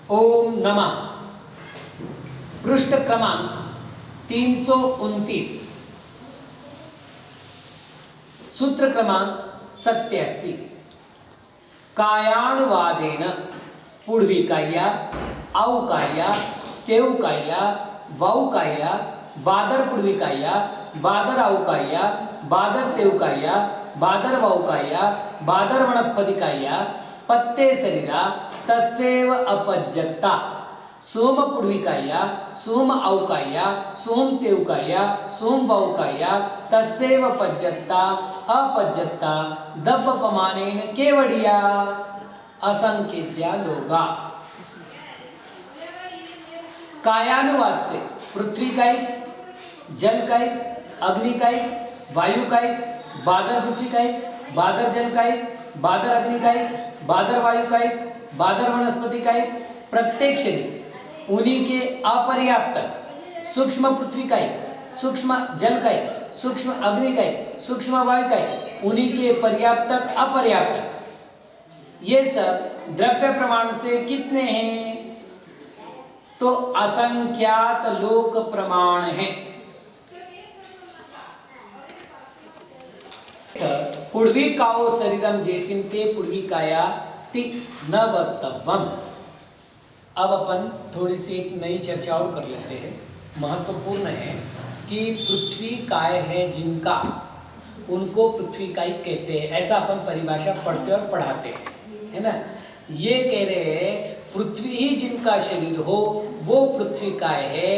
ओम नमः। पृष्ठ क्रमांक 329, सूत्र क्रमांक 87। कायानुवादेन पुढविकाया, औकाया, तेवकाया, वौकाया, बादर पुढविकाया, बादर औकाया, बादर तेवकाया, बादर वौकाया, बादर वणपदिकाया, पत्ते शरीरा तस्सेव अपज्जता। सोम पुढविकाया, सोम औकाया, सोम तेवकाया, सोम वौकाया, तस्सेव पज्जता अपज्जता दपपमानेन केवड़िया असंख्यज्या लोगा। कायानुवाद से पृथ्वी का एक, जल का एक, अग्नि का एक, वायु का एक, बादर पृथ्वी का एक, बादर जल का एक, बादर अग्नि का एक, बादर वायु का एक, बादर वनस्पति का एक, प्रत्येक शरीर उन्हीं के अपर्याप्तक सूक्ष्म पृथ्वी का एक, सूक्ष्म जल का एक, सूक्ष्म अग्नि का एक, सूक्ष्म वायु का एक, उन्हीं के पर्याप्तक अपर्याप्तक ये सब द्रव्य प्रमाण से कितने हैं? तो असंख्यात लोक प्रमाण है। पुढवी काओ शरीरम जैसिमते पुढवी काया ति न वक्तव्यम। अब अपन थोड़ी सी एक नई चर्चा और कर लेते हैं। महत्वपूर्ण है कि पृथ्वी काय है जिनका, उनको पृथ्वी काय कहते हैं, ऐसा अपन परिभाषा पढ़ते और पढ़ाते हैं, है ना। ये कह रहे हैं पृथ्वी ही जिनका शरीर हो वो पृथ्वी काय है,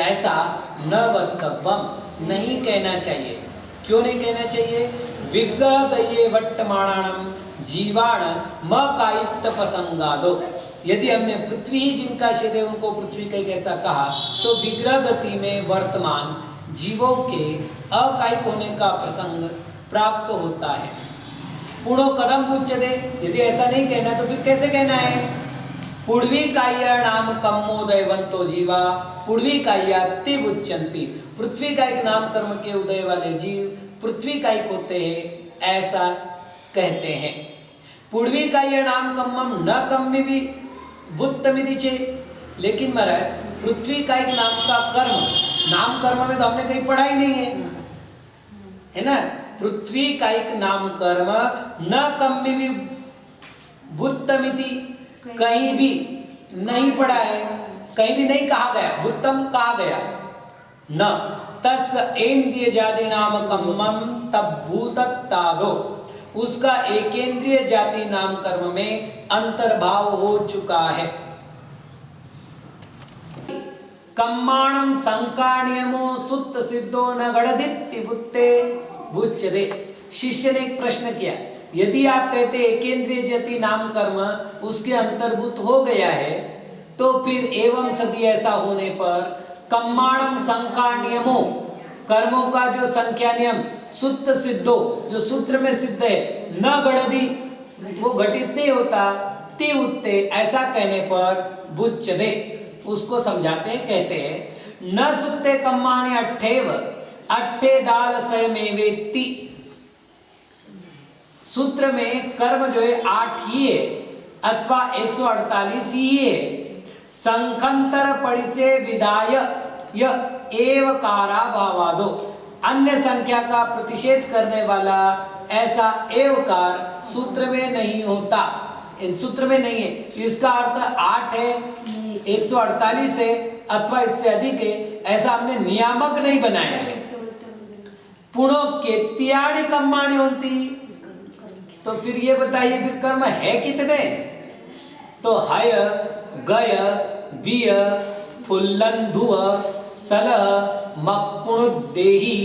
ऐसा न वक्तव्यम नहीं कहना चाहिए। क्यों नहीं कहना चाहिए? विग्रह वट्टमाणानम जीवाण म कायुक्त प्रसंगादो। यदि हमने पृथ्वी ही जिनका शरीर उनको पृथ्वी का ऐसा कहा तो विग्रह गति में वर्तमान जीवों के अकायिक होने का प्रसंग प्राप्त होता है। पूर्णो कदम पूछते, यदि ऐसा नहीं कहना तो फिर कैसे कहना है? पुढवी काया नाम कम्मोदयवंतो जीवा पुढवी काया तिव उच्चंती। पृथ्वी का एक नाम कर्म के उदय वाले जीव पृथ्वी कायिक होते हैं, ऐसा कहते हैं। पुढवी काया नाम कम्मम न कम्मी भी वुत्तमिति चे। लेकिन महाराज पृथ्वी का एक नाम का कर्म, नाम कर्म में तो हमने कहीं पढ़ा ही नहीं है। है ना। पृथ्वी कायिक नाम कर्म न कम्मि भी भूतमिति, कहीं भी नहीं पढ़ा है, कहीं भी नहीं कहा गया, भूतम कहा गया न। तस् इंद्रिय जाति नाम कम्मम तब भूतत्तादो, उसका एकेंद्रिय जाति नाम कर्म में अंतर्भाव हो चुका है। कम्माणम संकाण्यमो सुत्त सिद्धो न गणदित्ति बुत्ते बुच्यते। शिष्य ने एक प्रश्न किया, यदि आप कहते एकेंद्रिय जाति नाम कर्म उसके अंतर्भूत हो गया है, तो फिर एवं सदी ऐसा होने पर कम्माणम संकाण्यमो, कर्मों का जो संख्या नियम सुत्त सिद्धो, जो सूत्र में सिद्ध है, न गणधि, वो घटित नहीं होता, ति उत्ते, ऐसा कहने पर बुच्यते, उसको समझाते हैं, कहते हैं न सुत्ते कम्मानि अट्ठेव अट्ठे दाल सयमेवेत्ति। सूत्र में कर्म जो है 8 ही है अथवा 148 ही है। संखंतर परिसे विदाय य एव काराभावादो, अन्य संख्या का प्रतिषेध करने वाला ऐसा एवकार सूत्र में नहीं होता, सूत्र में नहीं है। इसका अर्थ 8 है, 148 है अथवा इससे अधिक है, ऐसा हमने नियामक नहीं बनाया है। पुणो केत्याणि कर्माणि होती, तो फिर ये बताइए फिर कर्म है कितने? तो हय गय विय फुल्लंधुव सल मक्कुणुदेहि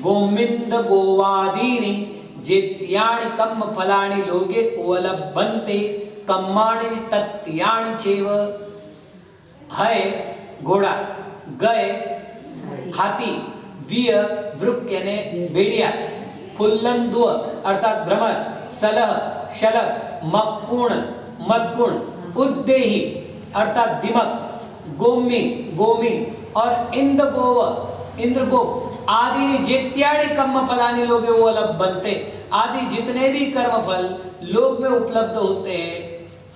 गोमिंद गोवादीनि जेत्याणि कम्म फलानि लोगे उपलभ्यन्ते कम्माणि तत्याणि चैव। हय घोड़ा, गय हाथी, विय वृक्क यानी भेड़िया, फुल्लंधुव अर्थात भ्रमर, सलह शलभ, मक्कुण मदगुण, उद्देही अर्थात दिमक, गोमी गोमी और इंद्रगोव इंद्रगोप आदि जेत्याणि कर्म फलानि लोगे वो लभ्यन्ते, आदि जितने भी कर्म फल लोक में उपलब्ध होते हैं,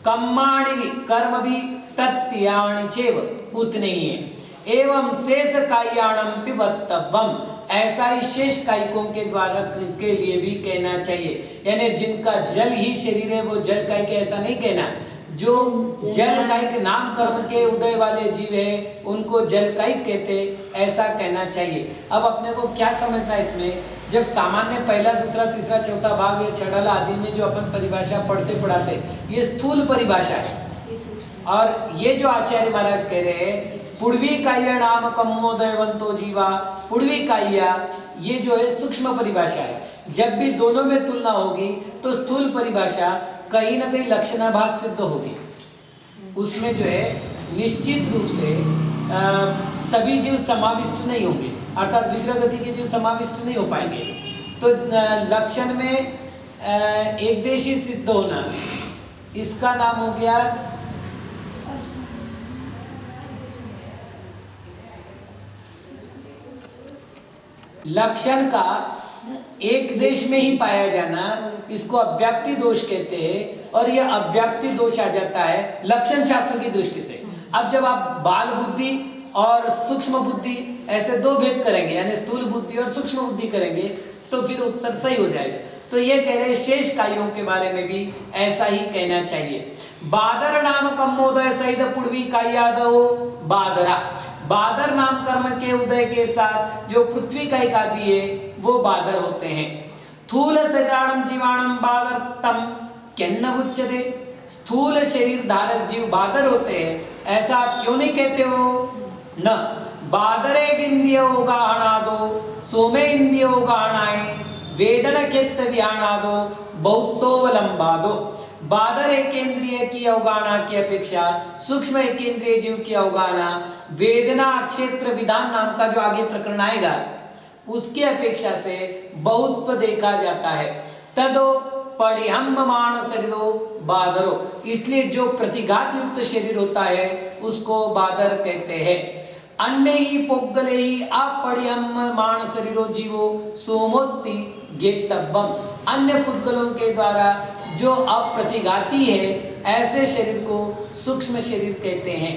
कर्माणि भी कर्म भी तत्याणि चैव उतने ही है। एवं शेष कायाणम पिबत्तव्यम, ऐसा ही शेष कायिकों के द्वारा के लिए भी कहना चाहिए, यानी जिनका जल ही शरीर है वो जल कायिक, ऐसा नहीं कहना। जो जल कायिक नाम कर्म के उदय वाले जीव है उनको जल कायिक कहते, ऐसा कहना चाहिए। अब अपने को क्या समझना है इसमें, जब सामान्य पहला दूसरा तीसरा चौथा भाग या छड़ला आदि में जो अपन परिभाषा पढ़ते पढ़ाते, ये स्थूल परिभाषा है। और ये जो आचार्य महाराज कह रहे हैं पूर्वी काया नाम कम्मोदयवंतो जीवा, पूर्वी काया ये जो है सूक्ष्म परिभाषा है। जब भी दोनों में तुलना होगी तो स्थूल परिभाषा कहीं ना कहीं लक्षणाभास सिद्ध होगी। उसमें जो है निश्चित रूप से सभी जीव समाविष्ट नहीं होंगे, अर्थात विग्रह गति के जीव समाविष्ट नहीं हो पाएंगे। तो लक्षण में एक देशी सिद्ध होना, इसका नाम हो गया लक्षण का एक देश में ही पाया जाना, इसको अव्याप्ति दोष कहते हैं। और यह अव्याप्ति दोष आ जाता है लक्षण शास्त्र की दृष्टि से। अब जब आप बाल बुद्धि और सूक्ष्म बुद्धि ऐसे दो भेद करेंगे, यानी स्थूल बुद्धि और सूक्ष्म बुद्धि करेंगे, तो फिर उत्तर सही हो जाएगा। तो ये कह रहे शेष कायों के बारे में भी ऐसा ही कहना चाहिए। बादर नाम कम्मोदय सहित पूर्वी कायादो बादरा, बादर नाम कर्म के उदय के साथ जो पृथ्वी का एक आदि है वो बादर होते हैं। स्थूल शरीराणम जीवाणम बादर तम केन्न उच्यते, स्थूल शरीर धारक जीव बादर होते हैं, ऐसा आप क्यों नहीं कहते हो? न बादरे इंद्रिय गाहणादो सोमे इंद्रिय गाहणाए वेदन खेत विहाणादो बहुतोवलंबादो। बादर एकेंद्रिय की अवगाहना की अपेक्षा सूक्ष्म एकेंद्रिय जीव की अवगाहना वेदना क्षेत्र विधान नाम का जो आगे प्रकरण आएगा उसकी अपेक्षा से बहुत्व देखा जाता है। तदो परिहम्यमान शरीरो बादरो, इसलिए जो प्रतिघात युक्त शरीर होता है उसको बादर कहते हैं। अन्य ही पोगले ही अपरिहम्यमान शरीरो जीवो सोमोत्ति गेतव्यम, अन्य पुद्गलों के द्वारा जो अप्रतिघाती है ऐसे शरीर को सूक्ष्म शरीर कहते हैं,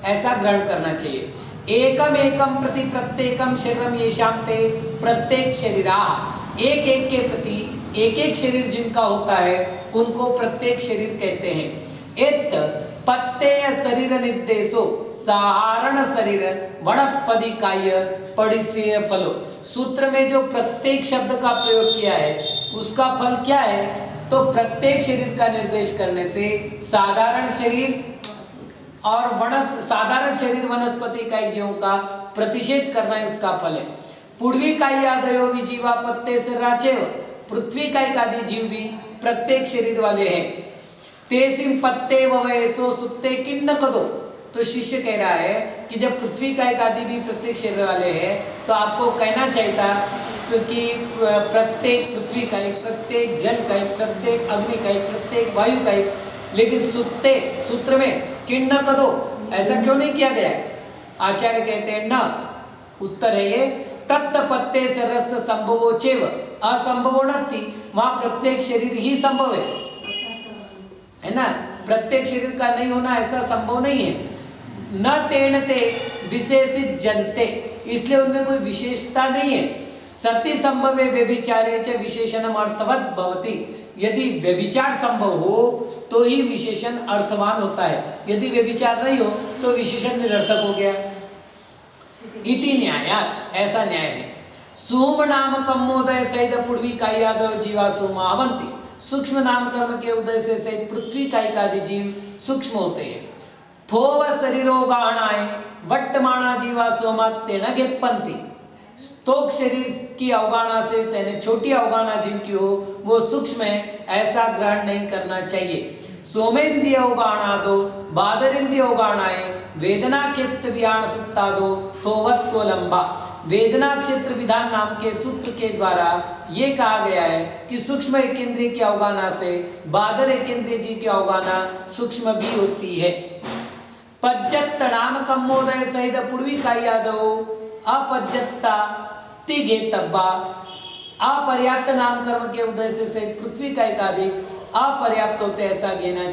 ऐसा ग्रहण करना चाहिए। एकम एकम प्रति प्रत्येकम शरीरम येषां ते प्रत्येक शरीरा, एक एक के प्रति एक एक शरीर जिनका होता है उनको प्रत्येक शरीर कहते हैं। इत पत्तेय शरीर निर्देशो साधारण शरीर वणपदी काव्य पड़िसेय फलो। सूत्र में जो प्रत्येक शब्द का प्रयोग किया है उसका फल क्या है? तो प्रत्येक शरीर का निर्देश करने से साधारण शरीर और साधारण शरीर वनस्पति का जीवों का प्रतिषेध करना ही उसका फल है। पूर्वी कायादयो भी जीवा पत्ते से राचेव, पृथ्वी कायिकादि जीव भी प्रत्येक शरीर वाले हैं। तेसिम पत्ते वयसो सुत्ते किन्न कदो। तो शिष्य कह रहा है कि जब पृथ्वी कायिकादि भी प्रत्येक शरीर वाले हैं तो आपको कहना चाहिए था क्योंकि प्रत्येक पृथ्वी का एक, प्रत्येक जल का एक, प्रत्येक अग्नि का एक, प्रत्येक वायु का एक, लेकिन सुत्ते सूत्र में किन्न कदो ऐसा क्यों नहीं किया गया? आचार्य कहते हैं न, उत्तर है ये तत्त पत्ते से रस संभवो चेव असंभवो नत्ति। वहां प्रत्येक शरीर ही संभव है ना, प्रत्येक शरीर का नहीं होना ऐसा संभव नहीं है। न तेन ते विशेषित जनते, इसलिए उनमें कोई विशेषता नहीं है। सती संभव व्यभिचारे च विशेषणम अर्थवत भवति। यदि व्यभिचार संभव हो तो ही विशेषण अर्थवान होता है, यदि व्यभिचार नहीं हो तो विशेषण निरर्थक हो गया। इति न्यायात्, ऐसा न्याय है। सूम नाम कम्मोदय सहित पूर्वी कायादय जीवा सूमावंती। सूक्ष्म नाम कर्म के उदय से सहित पृथ्वी कायिकादि जीव सूक्ष्म होते हैं। थोव शरीरो गाणाए वट्टमाणा जीवा सोमा तेन गेप्पन्ति। स्तोक शरीर की अवगाहना से तेने छोटी अवगाहना जिनकी हो वो सूक्ष्म है, ऐसा ग्रहण नहीं करना चाहिए। सोमेन्द्रिय अवगाहना दो बादरिंद्रिय अवगाहनाए वेदना क्षेत्र व्याण सुत्ता दो थोवत्व लंबा। वेदना क्षेत्र विधान नाम के सूत्र के द्वारा ये कहा गया है कि सूक्ष्म एक इंद्रिय की अवगाहना से बादर एक इंद्रिय जी की अवगाहना सूक्ष्म भी होती है। पज्जत नाम कम्मोदय सहित पूर्वी कायादो अपज्जत्ता तिगेतब्बा। अपर्याप्त नाम कर्म के उदय से सहित पृथ्वी कायिकादि अपर्याप्त होते ऐसा लेना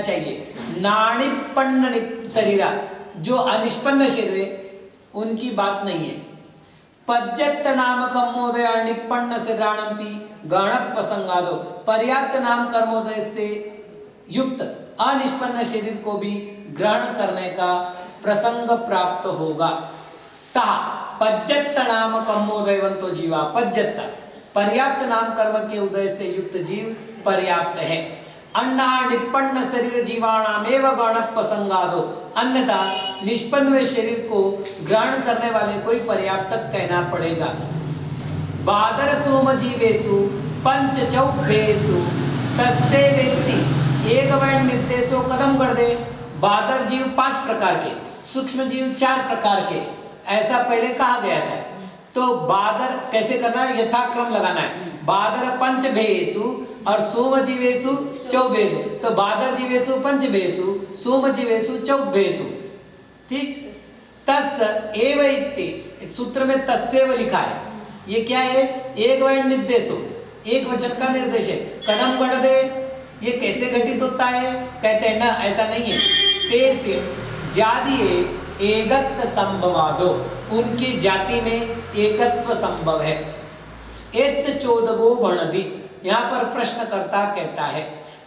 चाहिए। नाणिपन्न शरीरा, जो अनिष्पन्न शरीर उनकी बात नहीं है। पज्जत नाम कर्मोदय निपन्न शरीराणपि गणप प्रसंगादो। पर्याप्त नाम कर्मोदय से युक्त अनिष्पन्न शरीर को भी ग्रहण करने का प्रसंग प्राप्त होगा। तहा पज्जत नाम कर्मोदयवंतो जीवा पज्जत, पर्याप्त नाम कर्म के उदय से युक्त जीव पर्याप्त है। अन्ना निपन्न शरीर जीवाणामेव गण प्रसंगादो। अन्यथा निष्पन्न हुए शरीर को ग्रहण करने वाले कोई पर्याप्त कहना पड़ेगा। बादर सोम जीवेशु पंच चौभेशु तस्से व्यक्ति एक वर्ण निर्देशो कदम कर दे। बादर जीव 5 प्रकार के, सूक्ष्म जीव 4 प्रकार के, ऐसा पहले कहा गया था। तो बादर कैसे करना है, यथाक्रम लगाना है। बादर पंच भेषु और सोम जीवेशु चौबेशु। तो बादर जीवेशु पंच भेषु, सोम जीवेशु चौबेशु। ठीक, तस् एव इति सूत्र में तस्सेव लिखा है। ये क्या है? एक वर्ण निर्देशो, एक वचन का निर्देश है। कदम गढ़ दे, ये कैसे घटित होता है? कहते हैं ना, ऐसा नहीं है। तेसे जादिए एकत्व संभवादो, उनकी जाति में एकत्व संभव है। एत चोदगो भणदि, यहाँ पर प्रश्नकर्ता कहता है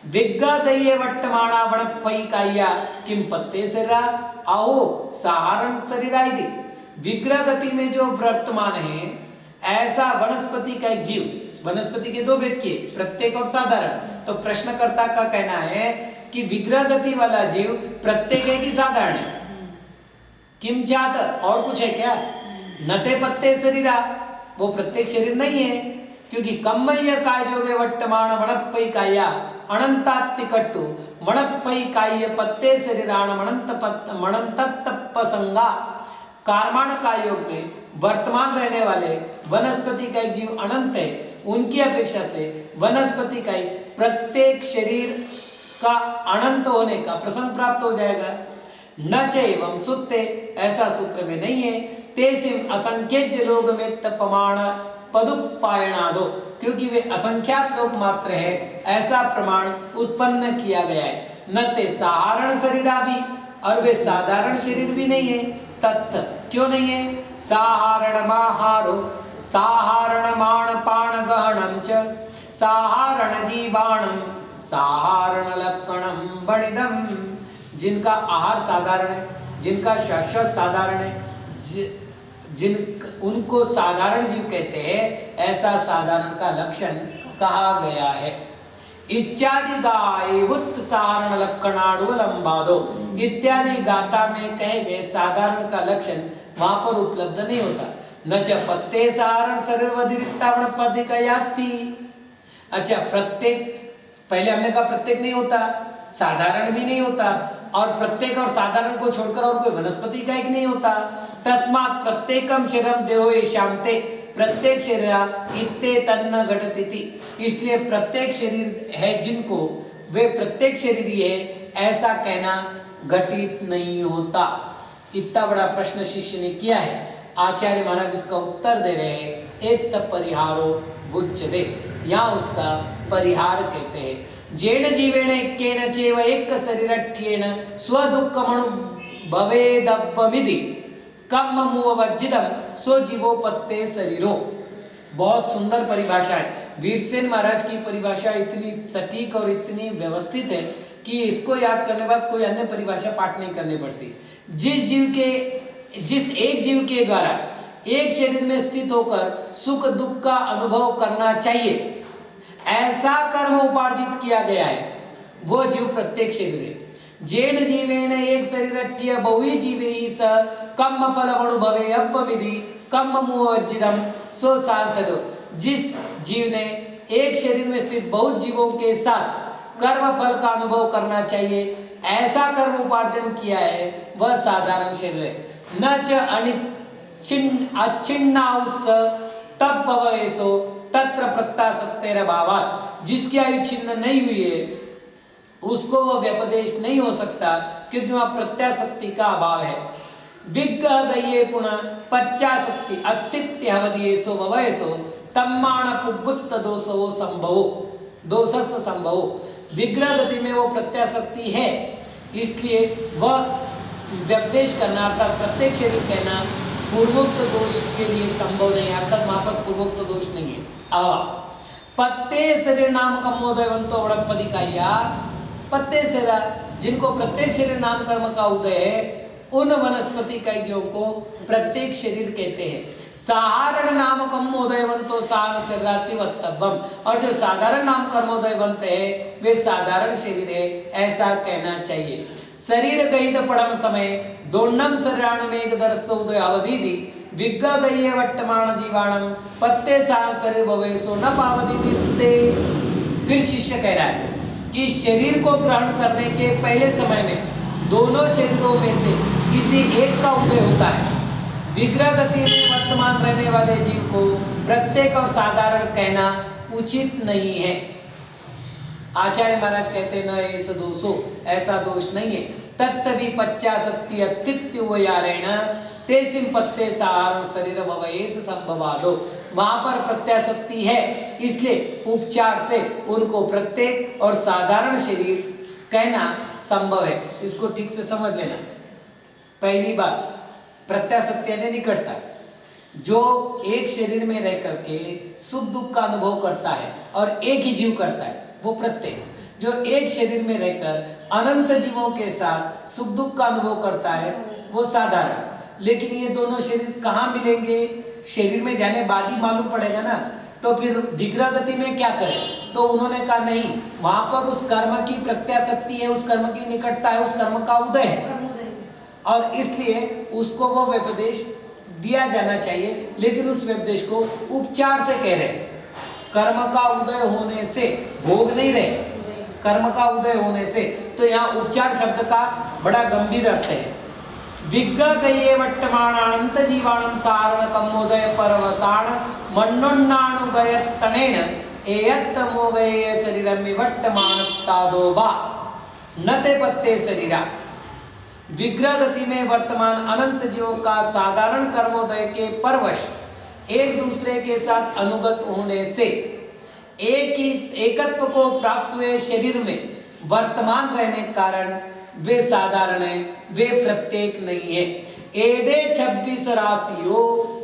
विग्गदये वट्टमाणा वणपई काया किम पत्ते शरीरा आओ सारण शरीरादि। विग्रह गति में जो वर्तमान है ऐसा वनस्पति का एक जीव, वनस्पति के 2 भेद किए, प्रत्येक और साधारण। तो प्रश्नकर्ता का कहना है कि विग्रह गति वाला जीव प्रत्येक है कि साधारण है? किम जात, और कुछ है क्या? नते पत्ते शरीरा, वो प्रत्येक शरीर नहीं है, क्योंकि कम्मय्य कायोगे वट्टमाण वणपई काया अनंतात्तिकट्टु वणपई काय पत्ते शरीराण मणंतत्पसंगा। कार्माण कायोग में वर्तमान रहने वाले वनस्पति का एक जीव अनंत है, उनकी अपेक्षा से वनस्पति का एक प्रत्येक शरीर का अनंत होने का प्रसंग प्राप्त हो जाएगा। न च एवं सुत्ते, ऐसा सूत्र में नहीं है। तेसिम असंख्य लोग में तपमाण पदुपायणादो, क्योंकि वे असंख्यात लोग मात्र है, ऐसा प्रमाण उत्पन्न किया गया है। न ते साधारण शरीरा भी, और वे साधारण शरीर भी नहीं है। तत्थ क्यों नहीं है? साहारण माहारो साहारणमाण पाण गहणं च साहारण जीवाणम साहारण लक्षणम बणिदम। जिनका आहार साधारण है, जिनका शाश्वत साधारण है, उनको साधारण जीव कहते हैं। ऐसा साधारण का लक्षण कहा गया है। इत्यादि गाय साधारण लक्षणाड़ुलंबादो इत्यादि गाथा में कहे गए साधारण का लक्षण वहां पर उपलब्ध नहीं होता। न च पत्ते साधारण शरीर वधिरिक्तावण पदिकयाति। अच्छा, प्रत्येक, पहले हमने कहा प्रत्येक नहीं होता, साधारण भी नहीं होता, और प्रत्येक और साधारण को छोड़कर और कोई वनस्पति का एक नहीं होता। तस्मात् प्रत्येकम शरीरम देहो ये शांते प्रत्येक शरीर इत्ते तन्न घटतिति। इसलिए प्रत्येक शरीर है जिनको वे प्रत्येक शरीर ही है ऐसा कहना घटित नहीं होता। इतना बड़ा प्रश्न शिष्य ने किया है, आचार्य महाराज उसका उत्तर दे रहे हैं। एक तप परिहारो गुच्यते, यहाँ उसका परिहार कहते हैं। जेण जीवेण एकेन चैव एक शरीरठ्येन स्वदुःखमणु भवेदब्बमिति कम मुवज्जिदम सो जीवोपत्ते शरीरो। बहुत सुंदर परिभाषा है। वीरसेन महाराज की परिभाषा इतनी सटीक और इतनी व्यवस्थित है कि इसको याद करने के बाद कोई अन्य परिभाषा पाठ नहीं करनी पड़ती। जिस एक जीव के द्वारा एक शरीर में स्थित होकर सुख दुख का अनुभव करना चाहिए ऐसा कर्म उपार्जित किया गया है, वो जीव प्रत्येक शरीर है। जेन जीवेन एक शरीरठ्य बहु जीवे स कम फल अनुभवे अपविधि कम मुवज्जिदम सो सांसदो। जिस जीव ने एक शरीर में स्थित बहुत जीवों के साथ कर्म फल का अनुभव करना चाहिए ऐसा कर्म उपार्जन किया है, वह साधारण शरीर है। न च अच्छिन्नाउस तब भवेसो तत्र प्रत्यासत्तेर भावात्। जिसकी आयु छिन्न नहीं हुई है उसको वह व्यपदेश नहीं हो सकता, क्योंकि वह प्रत्यासक्ति का अभाव है। विग्रहदये पुनः पच्चासक्ति अतिथ्य हवदीयेसो भवेसो तम्माण पुब्बुत्त दोषो संभवो दोषस् संभवो। विग्रह गति में वो प्रत्यासक्ति है, इसलिए वह व्यपदेश करना अर्थात प्रत्येक शरीर कहना पूर्वोक्त दोष के लिए संभव नहीं, अर्थात वहां पर पूर्वोक्त दोष नहीं है। पत्ते शरीर नाम कमोदयवंतो वड़पदिकाया। पत्ते शरीर जिनको प्रत्येक शरीर नाम कर्म का उदय है उन वनस्पति कैदियों को प्रत्येक शरीर कहते हैं। साधारण नाम कर्मोदयवंतो साधारण शरीरातिवत्तव्यम। और जो साधारण नाम कर्मोदयवंत है वे साधारण शरीर है ऐसा कहना चाहिए। शरीर गईद पड़म समय दोन्नम शरीराण मेघ दरस उदय अवधि विग्ग गये वर्तमान जीवाणम पत्ते सार शरीर भवेसो न पावधि। फिर शिष्य कह रहा है कि शरीर को ग्रहण करने के पहले समय में दोनों शरीरों में से किसी एक का उदय होता है। विग्रह गति में वर्तमान रहने वाले जीव को प्रत्येक और साधारण कहना उचित नहीं है। आचार्य महाराज कहते न ऐसा दोषो, ऐसा दोष नहीं है। तत्तभी पच्चासक्ति अतिथ्युवयारेण तेसिम पत्ते सारण शरीर भवेश संभवादो। वहां पर प्रत्याशक्ति है, इसलिए उपचार से उनको प्रत्येक और साधारण शरीर कहना संभव है। इसको ठीक से समझ लेना। पहली बात, प्रत्याशक्ति यानी निकटता। जो एक शरीर में रह करके सुख दुख का अनुभव करता है और एक ही जीव करता है वो प्रत्येक। जो एक शरीर में रहकर अनंत जीवों के साथ सुख दुख का अनुभव करता है वो साधारण। लेकिन ये दोनों शरीर कहाँ मिलेंगे? शरीर में जाने बाद ही मालूम पड़ेगा ना। तो फिर विग्रह गति में क्या करें? तो उन्होंने कहा नहीं, वहां पर उस कर्म की प्रत्याशक्ति है, उस कर्म की निकटता है, उस कर्म का उदय है और इसलिए उसको वो व्यपदेश दिया जाना चाहिए। लेकिन उस व्यपदेश को उपचार से कह रहे, कर्म का उदय होने से, भोग नहीं रहे, कर्म का उदय होने से। तो यहाँ उपचार शब्द का बड़ा गंभीर अर्थ है। विग्ग गये वर्तमान अनंत जीवाणम सारण कमोदय परवसाण मन्नोन्नाणु गयत्तनेन एयत्त मोगये शरीरम वर्तमान तादोबा नते पत्ते शरीरा। विग्रह गति में वर्तमान अनंत जीवों का साधारण कर्मोदय के परवश एक दूसरे के साथ अनुगत होने से एक ही एकत्व को प्राप्त हुए शरीर में वर्तमान रहने के कारण वे साधारण है, वे प्रत्येक नहीं है। एदे 26 राशियो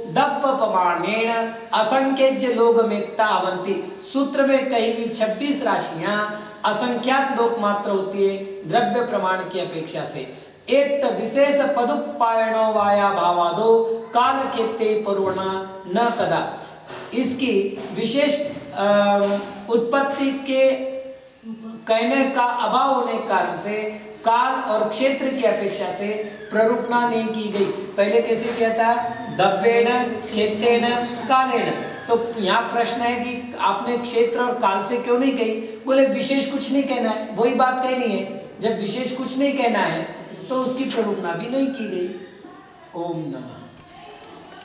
दप्प प्रमाणेन असंख्य लोकमेकता अवंती। सूत्र में कही हुई 26 राशियां असंख्यात लोक मात्र होती है द्रव्य प्रमाण की अपेक्षा से। एक विशेष पदुपायनो वाया भावादो काल केते पूर्वणा न कदा। इसकी विशेष उत्पत्ति के कहने का अभाव होने के कारण से काल और क्षेत्र की अपेक्षा से प्ररूपणा नहीं की गई। पहले कैसे किया था? दब्बेन, खेतेन, कालेन। तो यहाँ प्रश्न है कि आपने क्षेत्र और काल से क्यों नहीं कही? बोले विशेष कुछ नहीं कहना है, वही बात कहनी है। जब विशेष कुछ नहीं कहना है तो उसकी प्ररूपणा भी नहीं की गई। ओम नमः।